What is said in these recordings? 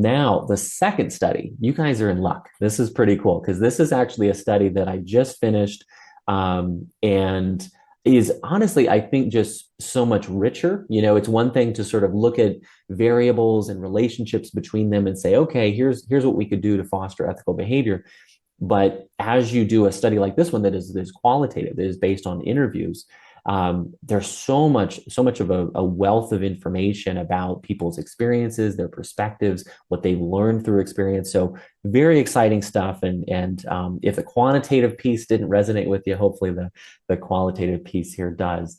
Now, the second study, you guys are in luck. This is pretty cool because this is actually a study that I just finished, and is honestly, I think, just so much richer. It's one thing to sort of look at variables and relationships between them and say, okay, here's what we could do to foster ethical behavior. But as you do a study like this one that is qualitative, that is based on interviews, there's so much of a wealth of information about people's experiences, their perspectives, what they've learned through experience. So very exciting stuff. And if the quantitative piece didn't resonate with you, hopefully the qualitative piece here does.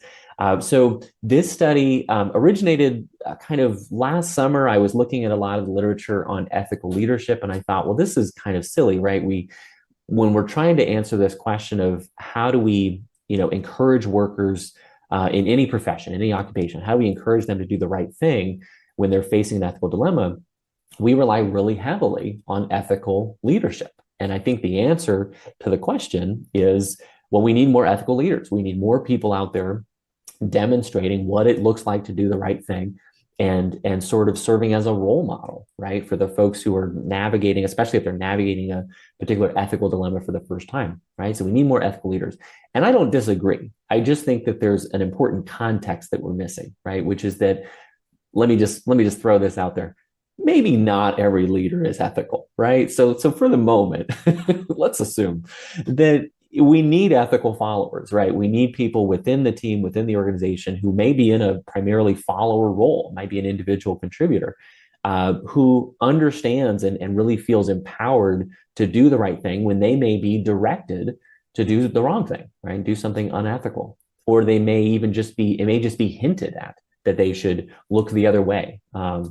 So this study originated kind of last summer. I was looking at a lot of the literature on ethical leadership, and I thought, well, this is kind of silly, right? When we're trying to answer this question of how do we, encourage workers in any profession, any occupation, how do we encourage them to do the right thing when they're facing an ethical dilemma, we rely really heavily on ethical leadership. And I think the answer to the question is, well, we need more ethical leaders. We need more people out there demonstrating what it looks like to do the right thing, and sort of serving as a role model, right, for the folks who are navigating, especially if they're navigating a particular ethical dilemma for the first time, right? So we need more ethical leaders. And I don't disagree. I just think that there's an important context that we're missing, right? Which is that, let me just throw this out there. Maybe not every leader is ethical, right? So for the moment, let's assume that we need ethical followers, right? We need people within the team, within the organization, who may be in a primarily follower role, might be an individual contributor, who understands and really feels empowered to do the right thing when they may be directed to do the wrong thing, right? Do something unethical. Or they may even it may just be hinted at that they should look the other way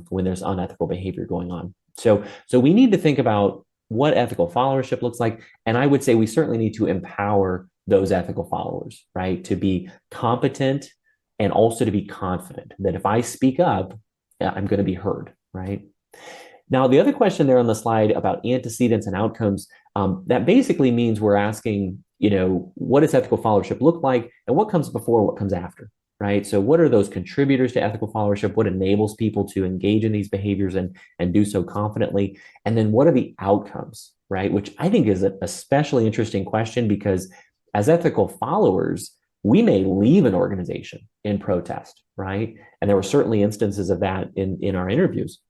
when there's unethical behavior going on. So we need to think about what ethical followership looks like. And I would say we certainly need to empower those ethical followers, right? To be competent and also to be confident that if I speak up, I'm going to be heard, right? Now, the other question there on the slide about antecedents and outcomes, that basically means we're asking, what does ethical followership look like, and what comes before, what comes after, right? So what are those contributors to ethical followership? What enables people to engage in these behaviors and do so confidently? And then what are the outcomes, right? Which I think is an especially interesting question, because as ethical followers, we may leave an organization in protest, right? And there were certainly instances of that in our interviews.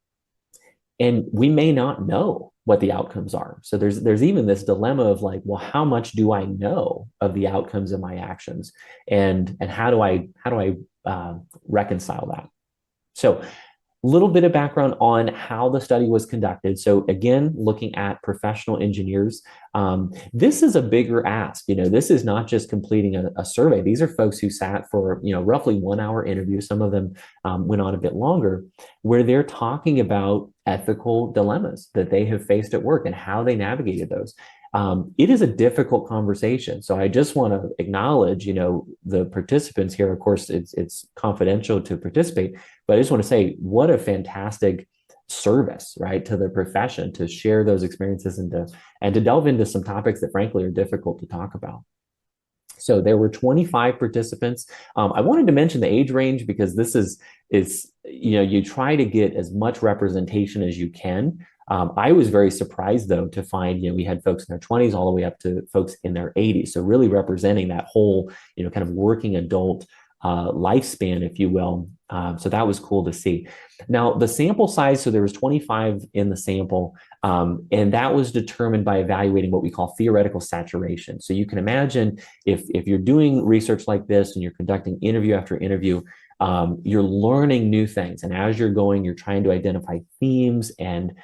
And we may not know what the outcomes are. So there's even this dilemma of like, well, how much do I know of the outcomes of my actions, and how do I reconcile that? So a little bit of background on how the study was conducted. So again, looking at professional engineers, this is a bigger ask. This is not just completing a survey. These are folks who sat for roughly 1 hour interview. Some of them went on a bit longer, where they're talking about ethical dilemmas that they have faced at work and how they navigated those. It is a difficult conversation. So I just want to acknowledge, the participants here. Of course, it's confidential to participate, but I just want to say what a fantastic service, right, to the profession to share those experiences and to delve into some topics that frankly are difficult to talk about. So there were 25 participants. I wanted to mention the age range because this is you try to get as much representation as you can. I was very surprised, though, to find, we had folks in their 20s all the way up to folks in their 80s. So really representing that whole, kind of working adult lifespan, if you will. So that was cool to see. Now, the sample size, so there was 25 in the sample, and that was determined by evaluating what we call theoretical saturation. So you can imagine if you're doing research like this and you're conducting interview after interview, you're learning new things. And as you're going, you're trying to identify themes and,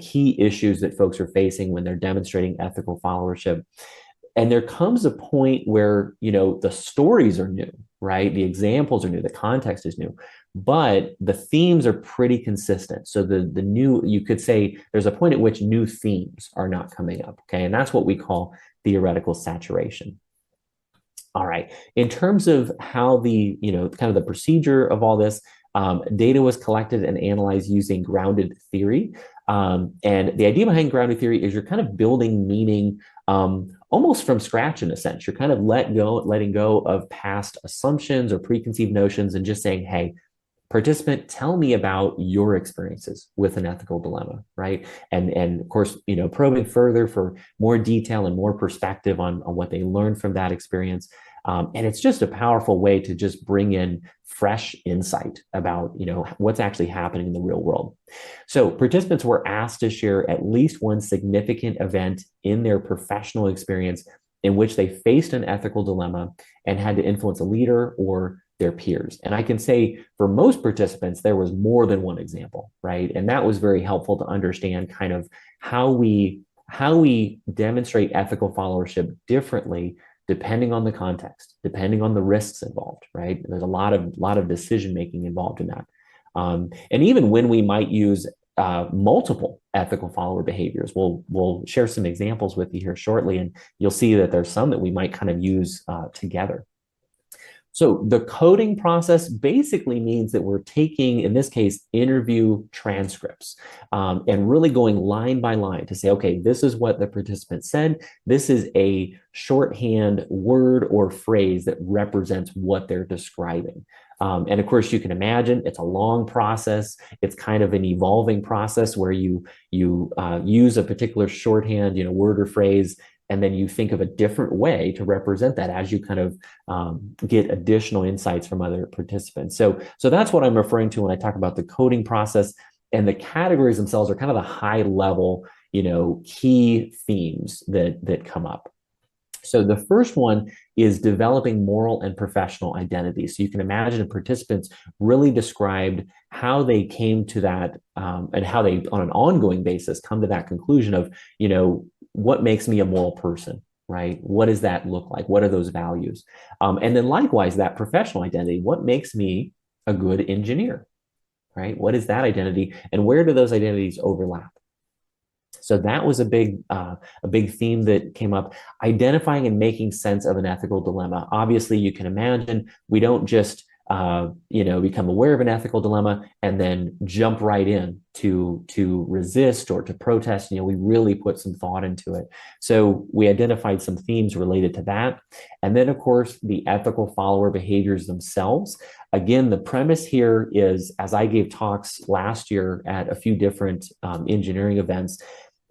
key issues that folks are facing when they're demonstrating ethical followership. And there comes a point where, the stories are new, right? The examples are new, the context is new, but the themes are pretty consistent. So the new, you could say there's a point at which new themes are not coming up, okay? And that's what we call theoretical saturation. All right. In terms of how the, kind of the procedure of all this, data was collected and analyzed using grounded theory. And the idea behind grounded theory is you're kind of building meaning almost from scratch in a sense. You're kind of letting go of past assumptions or preconceived notions and just saying, hey, participant, tell me about your experiences with an ethical dilemma, right? And of course, probing further for more detail and more perspective on what they learned from that experience. And it's just a powerful way to just bring in fresh insight about, what's actually happening in the real world. So participants were asked to share at least one significant event in their professional experience in which they faced an ethical dilemma and had to influence a leader or their peers. And I can say for most participants, there was more than one example, right? And that was very helpful to understand kind of how we demonstrate ethical followership differently depending on the context, depending on the risks involved, right? There's a lot of decision making involved in that. And even when we might use multiple ethical follower behaviors, we'll share some examples with you here shortly, and you'll see that there's some that we might kind of use together. So the coding process basically means that we're taking, in this case, interview transcripts and really going line by line to say, okay, this is what the participant said. This is a shorthand word or phrase that represents what they're describing. And of course, you can imagine it's a long process. It's kind of an evolving process where you use a particular shorthand, word or phrase, and then you think of a different way to represent that as you kind of get additional insights from other participants. So that's what I'm referring to when I talk about the coding process. And the categories themselves are kind of the high level, key themes that come up. So the first one is developing moral and professional identity. So you can imagine participants really described how they came to that and how they, on an ongoing basis, come to that conclusion of, what makes me a moral person, right? What does that look like? What are those values? And then likewise, that professional identity, what makes me a good engineer, right? What is that identity? And where do those identities overlap? So that was a big theme that came up, identifying and making sense of an ethical dilemma. Obviously, you can imagine we don't just become aware of an ethical dilemma and then jump right in to resist or to protest. We really put some thought into it. So we identified some themes related to that. And then, of course, the ethical follower behaviors themselves. Again, the premise here is, as I gave talks last year at a few different engineering events,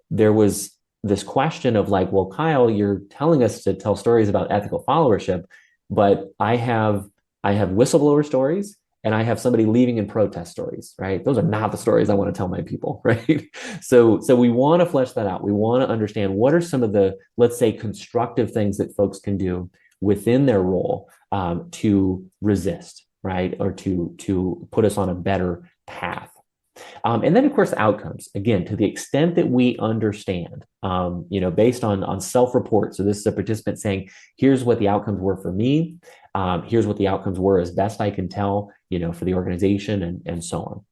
there was this question of like, well, Kyle, you're telling us to tell stories about ethical followership, but I have whistleblower stories and I have somebody leaving in protest stories, right? Those are not the stories I want to tell my people, right? So we want to flesh that out. We want to understand what are some of the, let's say, constructive things that folks can do within their role to resist, right? Or to put us on a better path. And then, of course, outcomes. Again, to the extent that we understand, based on self-report. So this is a participant saying, here's what the outcomes were for me. Here's what the outcomes were as best I can tell, for the organization and so on.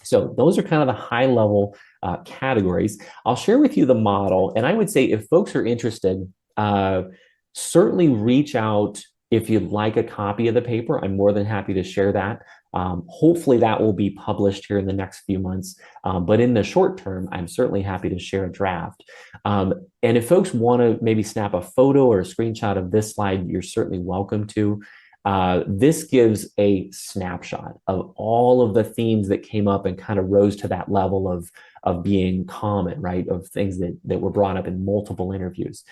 So those are kind of the high level categories. I'll share with you the model. And I would say if folks are interested, certainly reach out. If you'd like a copy of the paper, I'm more than happy to share that. Hopefully that will be published here in the next few months. But in the short term, I'm certainly happy to share a draft. And if folks want to maybe snap a photo or a screenshot of this slide, you're certainly welcome to. This gives a snapshot of all of the themes that came up and kind of rose to that level of being common, right? Of things that were brought up in multiple interviews.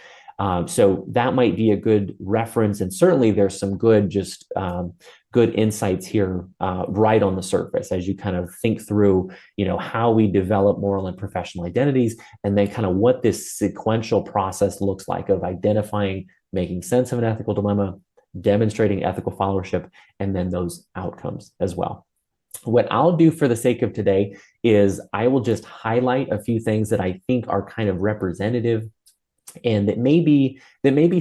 So that might be a good reference. And certainly there's some good insights here right on the surface as you kind of think through, how we develop moral and professional identities, and then kind of what this sequential process looks like of identifying, making sense of an ethical dilemma, demonstrating ethical followership, and then those outcomes as well. What I'll do for the sake of today is I will just highlight a few things that I think are kind of representative and that may be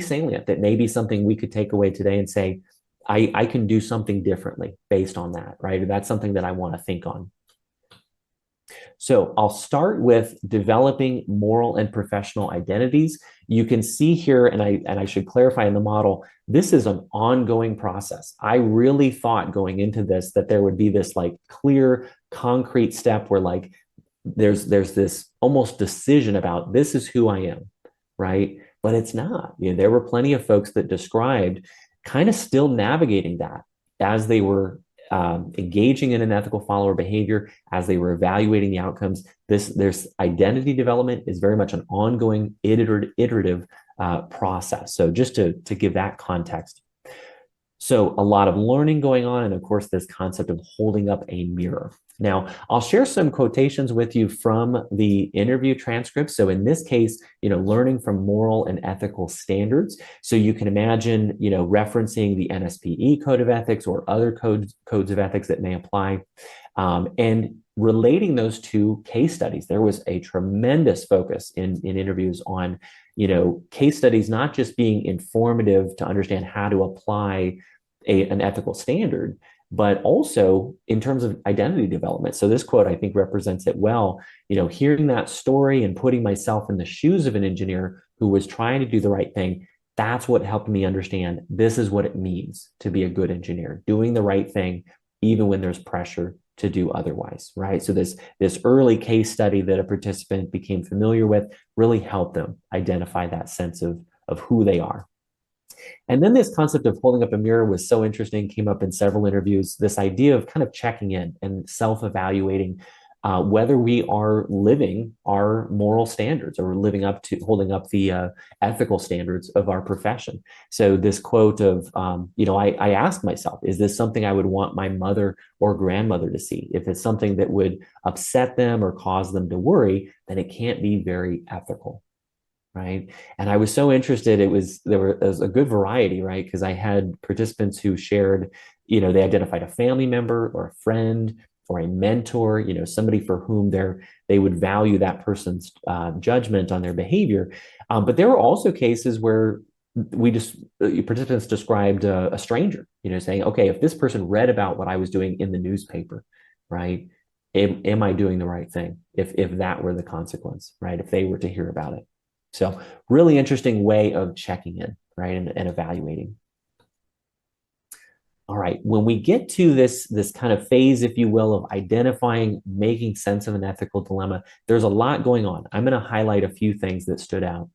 salient, that may be something we could take away today and say, I can do something differently based on that, right? Or that's something that I want to think on. So I'll start with developing moral and professional identities. You can see here, and I should clarify in the model, this is an ongoing process. I really thought going into this that there would be this like clear, concrete step where like there's this almost decision about this is who I am, right? But it's not. There were plenty of folks that described kind of still navigating that as they were engaging in an ethical follower behavior as they were evaluating the outcomes. This identity development is very much an ongoing iterative process. So just to give that context. So a lot of learning going on, and of course, this concept of holding up a mirror. Now, I'll share some quotations with you from the interview transcript. So in this case, learning from moral and ethical standards. So you can imagine, referencing the NSPE code of ethics or other codes of ethics that may apply, and relating those to case studies. There was a tremendous focus in interviews on, case studies, not just being informative to understand how to apply an ethical standard, but also in terms of identity development. So this quote, I think, represents it well. Hearing that story and putting myself in the shoes of an engineer who was trying to do the right thing, that's what helped me understand this is what it means to be a good engineer, doing the right thing, even when there's pressure to do otherwise, right? So this early case study that a participant became familiar with really helped them identify that sense of who they are. And then this concept of holding up a mirror was so interesting, came up in several interviews, this idea of kind of checking in and self-evaluating whether we are living our moral standards or living up to holding up the ethical standards of our profession. So this quote of, I ask myself, is this something I would want my mother or grandmother to see? If it's something that would upset them or cause them to worry, then it can't be very ethical. Right. And I was so interested. There was a good variety, right? Because I had participants who shared, they identified a family member or a friend or a mentor, somebody for whom they would value that person's judgment on their behavior. But there were also cases where participants described a stranger, saying, okay, if this person read about what I was doing in the newspaper, right? Am I doing the right thing? If that were the consequence, right? If they were to hear about it. So really interesting way of checking in, right? And evaluating. All right, when we get to this kind of phase, if you will, of identifying, making sense of an ethical dilemma, there's a lot going on. I'm going to highlight a few things that stood out.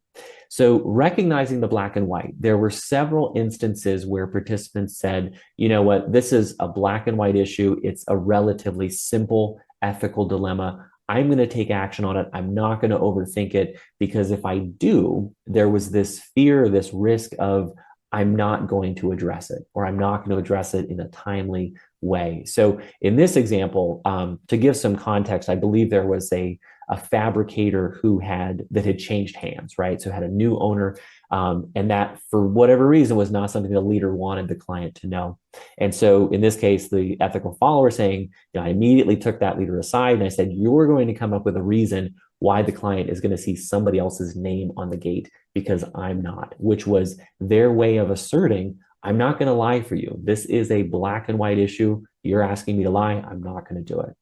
So recognizing the black and white, there were several instances where participants said, you know what, this is a black and white issue. It's a relatively simple ethical dilemma. I'm going to take action on it. I'm not going to overthink it, because if I do, there was this fear, this risk of I'm not going to address it, or I'm not going to address it in a timely way. So in this example, to give some context, I believe there was a fabricator that had changed hands, right? So had a new owner, and that for whatever reason was not something the leader wanted the client to know. And so in this case, the ethical follower saying, I immediately took that leader aside and I said, you're going to come up with a reason why the client is going to see somebody else's name on the gate because I'm not, which was their way of asserting, I'm not going to lie for you. This is a black and white issue. You're asking me to lie. I'm not going to do it.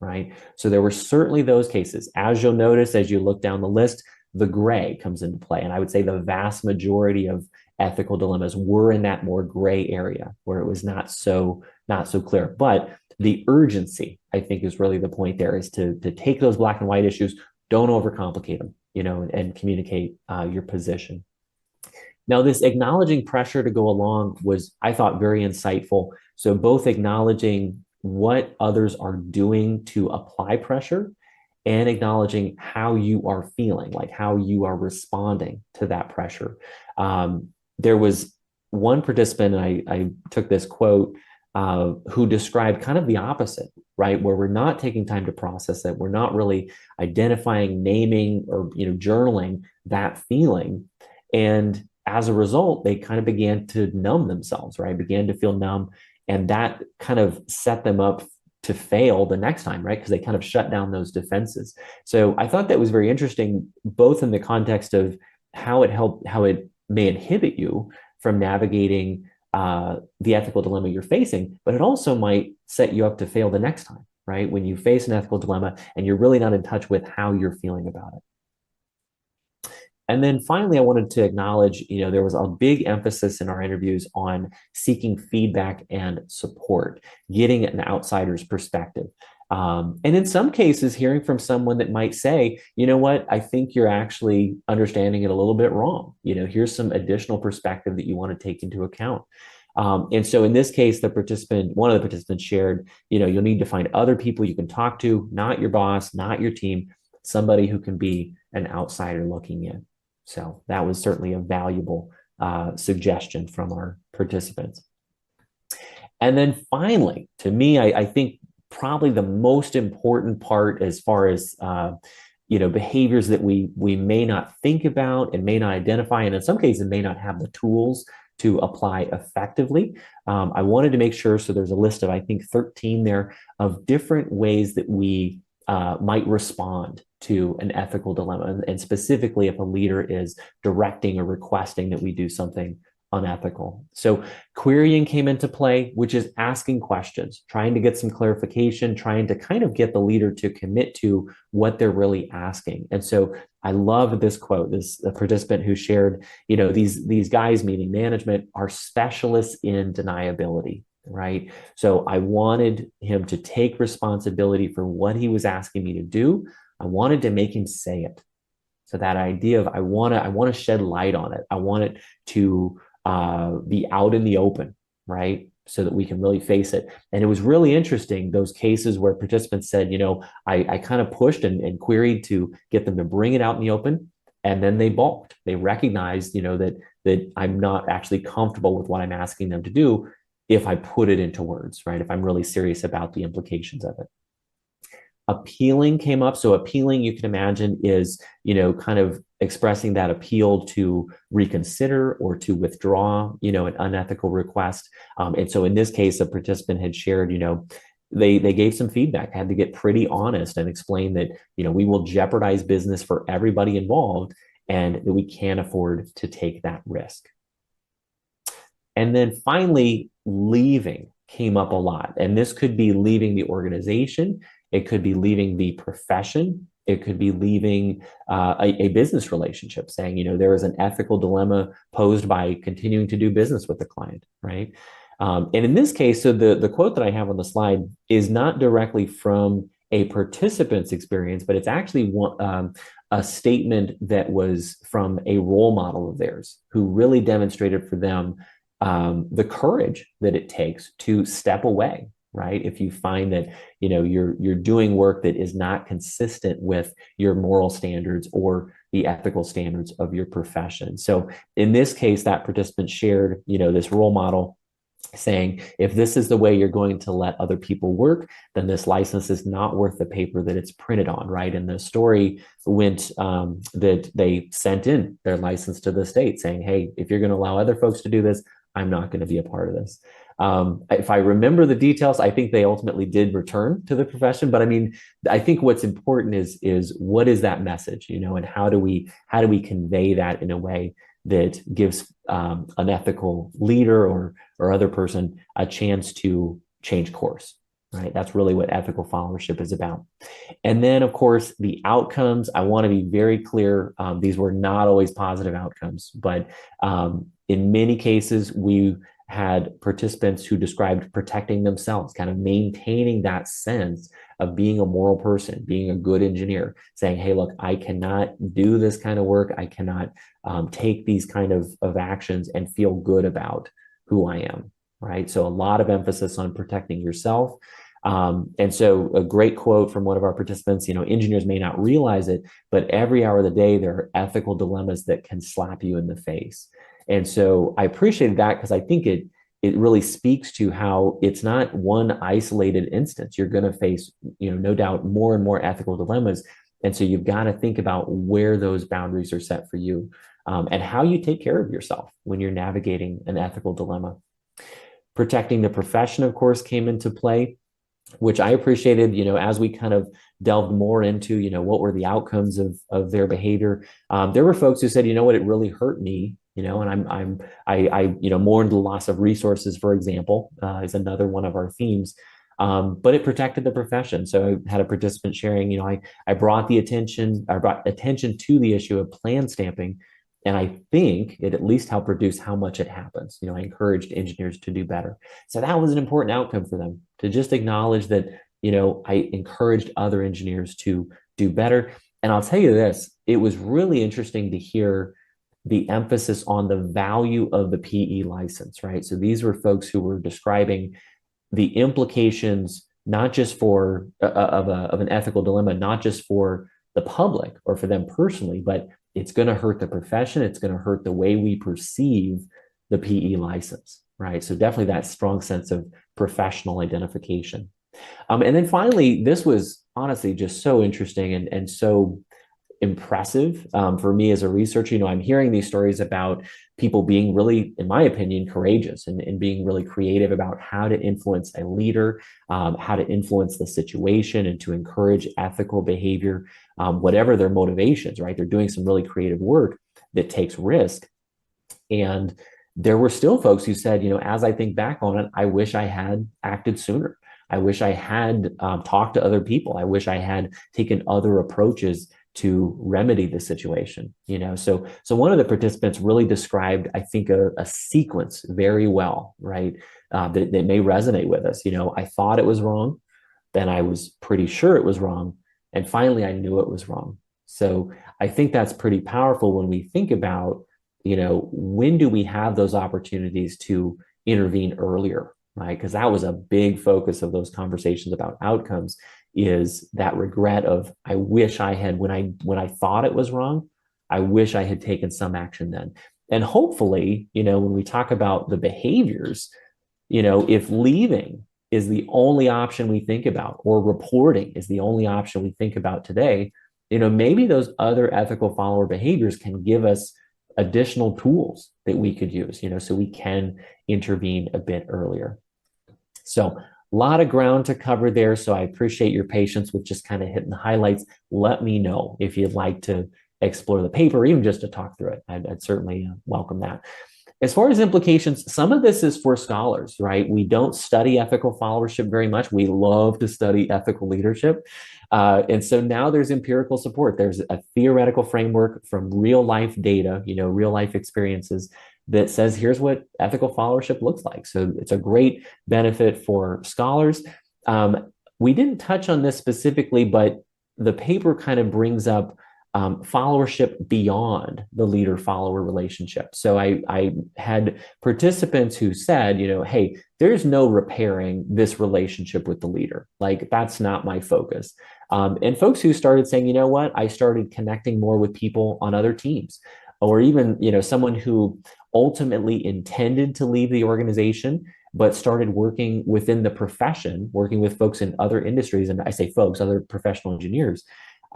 Right. So there were certainly those cases. As you'll notice, as you look down the list, the gray comes into play. And I would say the vast majority of ethical dilemmas were in that more gray area where it was not so clear. But the urgency, I think, is really the point there, is to take those black and white issues, don't overcomplicate them, and communicate your position. Now, this acknowledging pressure to go along was, I thought, very insightful. So both acknowledging what others are doing to apply pressure and acknowledging how you are feeling, like how you are responding to that pressure. There was one participant, and I took this quote, who described kind of the opposite, right? Where we're not taking time to process it. We're not really identifying, naming, or journaling that feeling. And as a result, they kind of began to numb themselves, right? Began to feel numb. And that kind of set them up to fail the next time, right? Because they kind of shut down those defenses. So I thought that was very interesting, both in the context of how it may inhibit you from navigating the ethical dilemma you're facing, but it also might set you up to fail the next time, right? When you face an ethical dilemma and you're really not in touch with how you're feeling about it. And then finally, I wanted to acknowledge, there was a big emphasis in our interviews on seeking feedback and support, getting an outsider's perspective. And in some cases, hearing from someone that might say, you know what, I think you're actually understanding it a little bit wrong. Here's some additional perspective that you want to take into account. And so in this case, one of the participants shared, you'll need to find other people you can talk to, not your boss, not your team, somebody who can be an outsider looking in. So that was certainly a valuable suggestion from our participants. And then finally, to me, I think probably the most important part as far as behaviors that we may not think about and may not identify, and in some cases may not have the tools to apply effectively. I wanted to make sure, so there's a list of, I think, 13 there of different ways that we might respond to an ethical dilemma, and specifically if a leader is directing or requesting that we do something unethical. So querying came into play, which is asking questions, trying to get some clarification, trying to kind of get the leader to commit to what they're really asking. And so I love this quote, this participant who shared, these guys, meaning management, are specialists in deniability, right? So I wanted him to take responsibility for what he was asking me to do. I wanted to make him say it. So that idea of I want to shed light on it. I want it to be out in the open, right? So that we can really face it. And it was really interesting, those cases where participants said, I kind of pushed and queried to get them to bring it out in the open. And then they balked. They recognized, that I'm not actually comfortable with what I'm asking them to do if I put it into words, right? If I'm really serious about the implications of it. Appealing came up. So appealing, you can imagine, is, kind of expressing that appeal to reconsider or to withdraw, an unethical request. And so in this case, a participant had shared, they gave some feedback, had to get pretty honest and explain that, we will jeopardize business for everybody involved and that we can't afford to take that risk. And then finally, leaving came up a lot. And this could be leaving the organization. It could be leaving the profession. It could be leaving a business relationship, saying, there is an ethical dilemma posed by continuing to do business with the client, right? And in this case, so the quote that I have on the slide is not directly from a participant's experience, but it's actually a statement that was from a role model of theirs who really demonstrated for them the courage that it takes to step away, right? If you find that, you're doing work that is not consistent with your moral standards or the ethical standards of your profession. So in this case, that participant shared, this role model saying, if this is the way you're going to let other people work, then this license is not worth the paper that it's printed on, right? And the story went that they sent in their license to the state saying, hey, if you're going to allow other folks to do this, I'm not going to be a part of this. If I remember the details, I think they ultimately did return to the profession. But I mean, I think what's important is what is that message, and how do we convey that in a way that gives an ethical leader or other person a chance to change course, right? That's really what ethical followership is about. And then, of course, the outcomes. I want to be very clear. These were not always positive outcomes, but in many cases, we had participants who described protecting themselves, kind of maintaining that sense of being a moral person, being a good engineer, saying, hey, look, I cannot do this kind of work. I cannot take these kind of actions and feel good about who I am, right? So a lot of emphasis on protecting yourself. And so a great quote from one of our participants, engineers may not realize it, but every hour of the day, there are ethical dilemmas that can slap you in the face. And so I appreciated that because I think it really speaks to how it's not one isolated instance. You're going to face, no doubt more and more ethical dilemmas. And so you've got to think about where those boundaries are set for you and how you take care of yourself when you're navigating an ethical dilemma. Protecting the profession, of course, came into play, which I appreciated, as we kind of delved more into, what were the outcomes of their behavior. There were folks who said, what, it really hurt me, and I mourned the loss of resources, for example, is another one of our themes. But it protected the profession. So I had a participant sharing, I brought attention to the issue of plan stamping. And I think it at least helped reduce how much it happens. I encouraged engineers to do better. So that was an important outcome for them, to just acknowledge that, I encouraged other engineers to do better. And I'll tell you this, it was really interesting to hear the emphasis on the value of the PE license, right? So these were folks who were describing the implications, not just for of an ethical dilemma, not just for the public or for them personally, but it's going to hurt the profession. It's going to hurt the way we perceive the PE license, right? So definitely that strong sense of professional identification. And then finally, this was honestly just so interesting and so impressive for me as a researcher. I'm hearing these stories about people being really, in my opinion, courageous and being really creative about how to influence a leader, how to influence the situation and to encourage ethical behavior, whatever their motivations, right? They're doing some really creative work that takes risk. And there were still folks who said, as I think back on it, I wish I had acted sooner. I wish I had talked to other people. I wish I had taken other approaches to remedy the situation. So one of the participants really described, I think, a sequence very well, right? That may resonate with us. I thought it was wrong, then I was pretty sure it was wrong, and finally I knew it was wrong. So I think that's pretty powerful when we think about, when do we have those opportunities to intervene earlier, right? Because that was a big focus of those conversations about outcomes, is that regret of, I wish I had, when I thought it was wrong, I wish I had taken some action then. And hopefully, when we talk about the behaviors, if leaving is the only option we think about, or reporting is the only option we think about today, maybe those other ethical follower behaviors can give us additional tools that we could use, so we can intervene a bit earlier. So a lot of ground to cover there. So I appreciate your patience with just kind of hitting the highlights. Let me know if you'd like to explore the paper, or even just to talk through it. I'd certainly welcome that. As far as implications, some of this is for scholars, right? We don't study ethical followership very much. We love to study ethical leadership. And so now there's empirical support. There's a theoretical framework from real life data, real life experiences that says, here's what ethical followership looks like. So it's a great benefit for scholars. We didn't touch on this specifically, but the paper kind of brings up followership beyond the leader-follower relationship. So I had participants who said, hey, there's no repairing this relationship with the leader. Like, that's not my focus. And folks who started saying, what, I started connecting more with people on other teams, or even, someone who ultimately intended to leave the organization, but started working within the profession, working with folks in other industries. And I say folks, other professional engineers,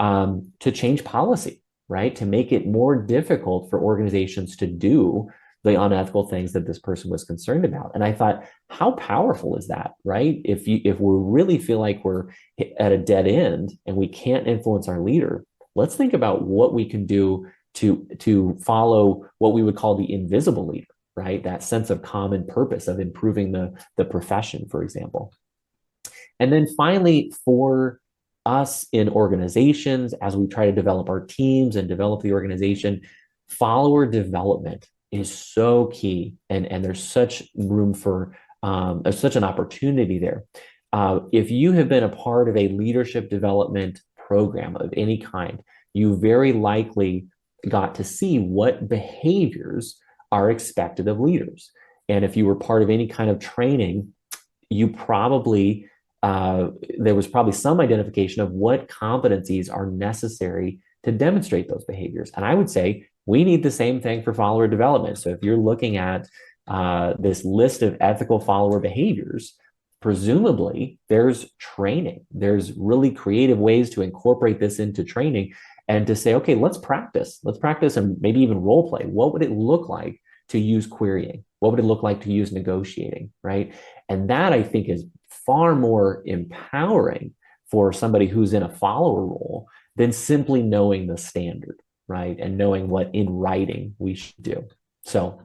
to change policy, right? To make it more difficult for organizations to do the unethical things that this person was concerned about. And I thought, how powerful is that, right? If we really feel like we're at a dead end and we can't influence our leader, let's think about what we can do to follow what we would call the invisible leader, right? That sense of common purpose of improving the profession, for example. And then finally, for us in organizations, as we try to develop our teams and develop the organization, follower development is so key. And there's such room for, there's such an opportunity there. If you have been a part of a leadership development program of any kind, you very likely got to see what behaviors are expected of leaders. And if you were part of any kind of training, you probably there was probably some identification of what competencies are necessary to demonstrate those behaviors. And I would say we need the same thing for follower development. So if you're looking at this list of ethical follower behaviors, presumably there's training. There's really creative ways to incorporate this into training and to say, okay, let's practice and maybe even role play. What would it look like to use querying? What would it look like to use negotiating, right? And that, I think, is far more empowering for somebody who's in a follower role than simply knowing the standard, right? And knowing what in writing we should do. So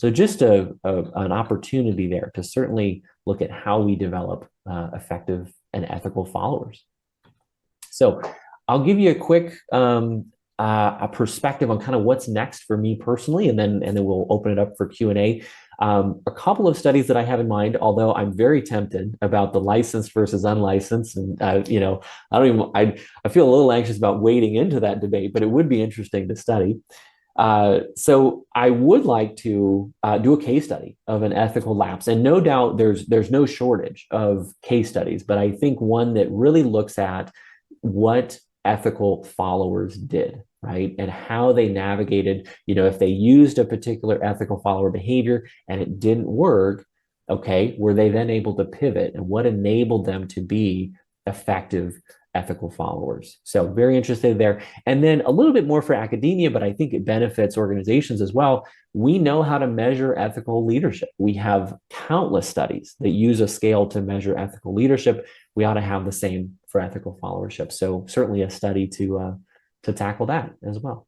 just an opportunity there to certainly look at how we develop effective and ethical followers. So I'll give you a quick a perspective on kind of what's next for me personally, and then we'll open it up for Q&A. A couple of studies that I have in mind, although I'm very tempted about the licensed versus unlicensed, and I feel a little anxious about wading into that debate, but it would be interesting to study. So I would like to do a case study of an ethical lapse, and no doubt there's no shortage of case studies, but I think one that really looks at what ethical followers did, right, and how they navigated. If they used a particular ethical follower behavior and it didn't work, okay, were they then able to pivot, and what enabled them to be effective ethical followers? So very interested there. And then a little bit more for academia, but I think it benefits organizations as well. We know how to measure ethical leadership. We have countless studies that use a scale to measure ethical leadership. We ought to have the same for ethical followership. So certainly a study to tackle that as well.